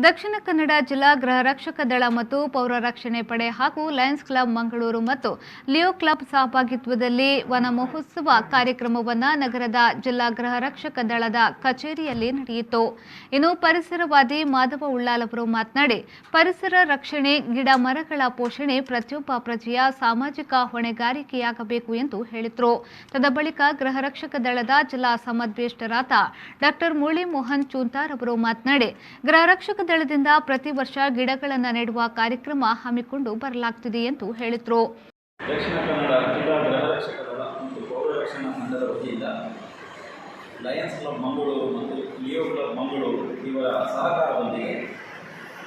ದಕ್ಷಿಣ ಕನ್ನಡ ಜಿಲ್ಲಾ ಗೃಹ ರಕ್ಷಕ ದಳ ಮತ್ತು ಪೌರ ರಕ್ಷಣೆ ಪಡೆ ಹಾಗೂ ಲಯನ್ಸ್ ಕ್ಲಬ್ ಮಂಗಳೂರು ಮತ್ತು ಲಿಯೋ ಕ್ಲಬ್ ಸಹಭಾಗಿತ್ವದಲ್ಲಿ ವನ ಮಹೋತ್ಸವ ಕಾರ್ಯಕ್ರಮವನ್ನು ನಗರದ ಜಿಲ್ಲಾ ಗೃಹ ರಕ್ಷಕ ದಳದ ಕಚೇರಿಯಲ್ಲಿ ನಡೆಯಿತು. ಇನ್ನು ಪರಿಸರವಾದಿ ಮಾಧವ ಉಳ್ಳಾಲ್ ಅವರು ಮಾತನಾಡಿ, ಪರಿಸರ ರಕ್ಷಣೆ, ಗಿಡ ಮರಗಳ ಪೋಷಣೆ ಪ್ರತಿಯೊಬ್ಬ ಪ್ರಜೆಯ ಸಾಮಾಜಿಕ ಹೊಣೆಗಾರಿಕೆಯಾಗಬೇಕು ಎಂದು ಹೇಳಿದರು. ತದಬಳಿಕ ಗೃಹ ರಕ್ಷಕ ದಳದ ಜಿಲ್ಲಾ ಸಮನ್ವಯಸ್ಥರಾದ ಡಾಕ್ಟರ್ ಮುರಳಿ ಮೋಹನ್ ಚೂಂತಾರ್ ಅವರು ಮಾತನಾಡಿ, ಗೃಹ ರಕ್ಷಕ ದಳದಿಂದ ಪ್ರತಿ ವರ್ಷ ಗಿಡಗಳನ್ನು ನೆಡುವ ಕಾರ್ಯಕ್ರಮ ಹಮ್ಮಿಕೊಂಡು ಬರಲಾಗುತ್ತಿದೆ ಎಂದು ಹೇಳಿದರು. ದಕ್ಷಿಣ ಕನ್ನಡ ಜಿಲ್ಲಾ ಗೃಹ ರಕ್ಷಕ ದಳ ಮತ್ತು ಪೌರ ರಕ್ಷಣಾ ತಂಡದ ವತಿಯಿಂದ ಲಯನ್ಸ್ ಕ್ಲಬ್ ಮಂಗಳೂರು ಮತ್ತು ಲಿಯೋ ಕ್ಲಬ್ ಮಂಗಳೂರು ಇವರ ಸಹಕಾರದೊಂದಿಗೆ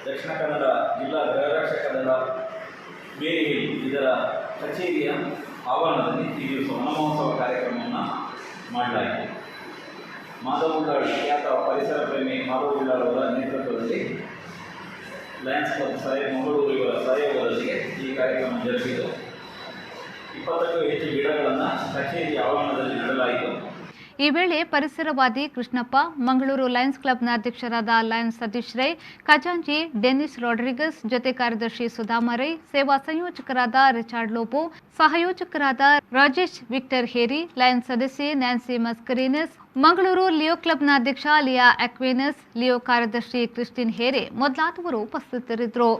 ದಕ್ಷಿಣ ಕನ್ನಡ ಜಿಲ್ಲಾ ಗೃಹ ರಕ್ಷಕ ದಳ ಬೇರಿಹಿಲ್ ಇದರ ಕಚೇರಿಯ ಆವರಣದಲ್ಲಿ ಈ ದಿವಸ ವನ ಮಹೋತ್ಸವ ಕಾರ್ಯಕ್ರಮವನ್ನು ಮಾಡಲಾಗಿದೆ. ಮಾಧವ ಉಳ್ಳಾಳ್, ಖ್ಯಾತ ಪರಿಸರ ಪ್ರೇಮಿ ಮಾಧವ ಉಳ್ಳಾಳ್ ಅವರ ನೇತೃತ್ವದಲ್ಲಿ ಲಯನ್ಸ್ ಕ್ಲಬ್ ಮಂಗಳೂರು ಇವರ ಸಹಯೋಗದೊಂದಿಗೆ ಈ ಕಾರ್ಯಕ್ರಮ ಜರುಗಿತು. 20ಕ್ಕೂ ಹೆಚ್ಚು ಗಿಡಗಳನ್ನು ಕಚೇರಿ ಆವರಣದಲ್ಲಿ ನೆಡಲಾಯಿತು. ಈ ವೇಳೆ ಪರಿಸರವಾದಿ ಕೃಷ್ಣಪ್ಪ, ಮಂಗಳೂರು ಲಯನ್ಸ್ ಕ್ಲಬ್ನ ಅಧ್ಯಕ್ಷರಾದ ಲಯನ್ಸ್ ಸತೀಶ್ ರೈ, ಖಜಾಂಚಿ ಡೆನಿಸ್ ರಾಡ್ರಿಗಸ್, ಜೊತೆ ಕಾರ್ಯದರ್ಶಿ ಸುಧಾಮ ರೈ, ಸೇವಾ ಸಂಯೋಜಕರಾದ ರಿಚಾರ್ಡ್ ಲೋಪೋ, ಸಹಯೋಜಕರಾದ ರಾಜೇಶ್ ವಿಕ್ಟರ್ ಹೇರಿ, ಲಯನ್ಸ್ ಸದಸ್ಯೆ ನ್ಯಾನ್ಸಿ ಮಸ್ಕರಿನಸ್, ಮಂಗಳೂರು ಲಿಯೋ ಕ್ಲಬ್ನ ಅಧ್ಯಕ್ಷ ಲಿಯಾ ಅಕ್ವೇನಸ್, ಲಿಯೋ ಕಾರ್ಯದರ್ಶಿ ಕ್ರಿಸ್ಟಿನ್ ಹೇರೆ ಮೊದಲಾದವರು ಉಪಸ್ಥಿತರಿದ್ದರು.